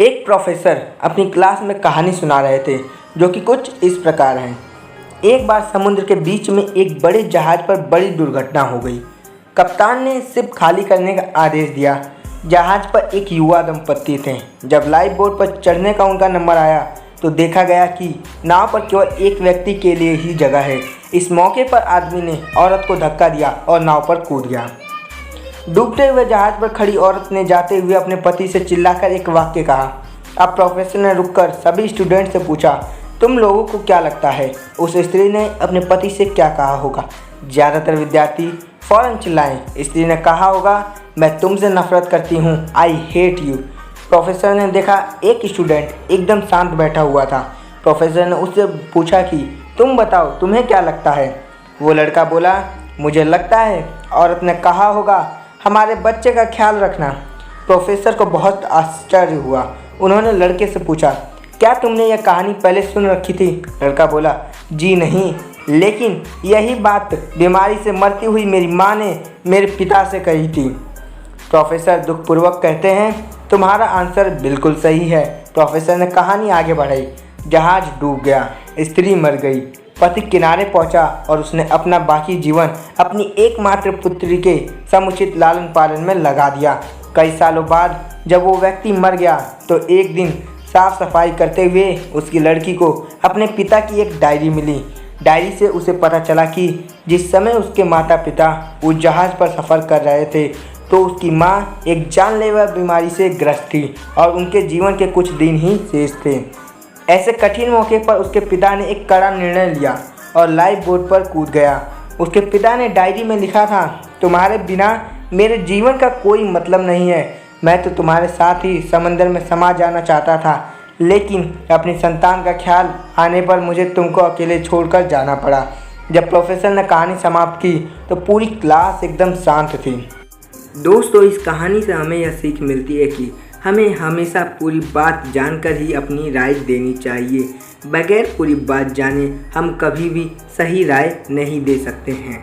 एक प्रोफेसर अपनी क्लास में कहानी सुना रहे थे जो कि कुछ इस प्रकार है। एक बार समुद्र के बीच में एक बड़े जहाज पर बड़ी दुर्घटना हो गई। कप्तान ने शिप खाली करने का आदेश दिया। जहाज पर एक युवा दंपत्ति थे। जब लाइफ बोट पर चढ़ने का उनका नंबर आया तो देखा गया कि नाव पर केवल एक व्यक्ति के लिए ही जगह है। इस मौके पर आदमी ने औरत को धक्का दिया और नाव पर कूद गया। डूबते हुए जहाज पर खड़ी औरत ने जाते हुए अपने पति से चिल्लाकर एक वाक्य कहा। अब प्रोफेसर ने रुककर सभी स्टूडेंट से पूछा, तुम लोगों को क्या लगता है उस स्त्री ने अपने पति से क्या कहा होगा? ज़्यादातर विद्यार्थी फौरन चिल्लाएं। स्त्री ने कहा होगा, मैं तुमसे नफरत करती हूँ, आई हेट यू। प्रोफेसर ने देखा एक स्टूडेंट एकदम शांत बैठा हुआ था। प्रोफेसर ने उससे पूछा कि तुम बताओ तुम्हें क्या लगता है? वो लड़का बोला, मुझे लगता है औरत ने कहा होगा हमारे बच्चे का ख्याल रखना। प्रोफेसर को बहुत आश्चर्य हुआ। उन्होंने लड़के से पूछा, क्या तुमने यह कहानी पहले सुन रखी थी? लड़का बोला, जी नहीं, लेकिन यही बात बीमारी से मरती हुई मेरी माँ ने मेरे पिता से कही थी। प्रोफेसर दुखपूर्वक कहते हैं, तुम्हारा आंसर बिल्कुल सही है। प्रोफेसर ने कहानी आगे बढ़ाई। जहाज डूब गया, स्त्री मर गई, पति किनारे पहुंचा और उसने अपना बाकी जीवन अपनी एकमात्र पुत्री के समुचित लालन पालन में लगा दिया। कई सालों बाद जब वो व्यक्ति मर गया तो एक दिन साफ सफाई करते हुए उसकी लड़की को अपने पिता की एक डायरी मिली। डायरी से उसे पता चला कि जिस समय उसके माता पिता उस जहाज़ पर सफ़र कर रहे थे तो उसकी माँ एक जानलेवा बीमारी से ग्रस्त थी और उनके जीवन के कुछ दिन ही शेष थे। ऐसे कठिन मौके पर उसके पिता ने एक कड़ा निर्णय लिया और लाइफ बोट पर कूद गया। उसके पिता ने डायरी में लिखा था, तुम्हारे बिना मेरे जीवन का कोई मतलब नहीं है। मैं तो तुम्हारे साथ ही समंदर में समा जाना चाहता था, लेकिन अपनी संतान का ख्याल आने पर मुझे तुमको अकेले छोड़कर जाना पड़ा। जब प्रोफेसर ने कहानी समाप्त की तो पूरी क्लास एकदम शांत थी। दोस्तों, इस कहानी से हमें यह सीख मिलती है कि हमें हमेशा पूरी बात जानकर ही अपनी राय देनी चाहिए। बगैर पूरी बात जाने हम कभी भी सही राय नहीं दे सकते हैं।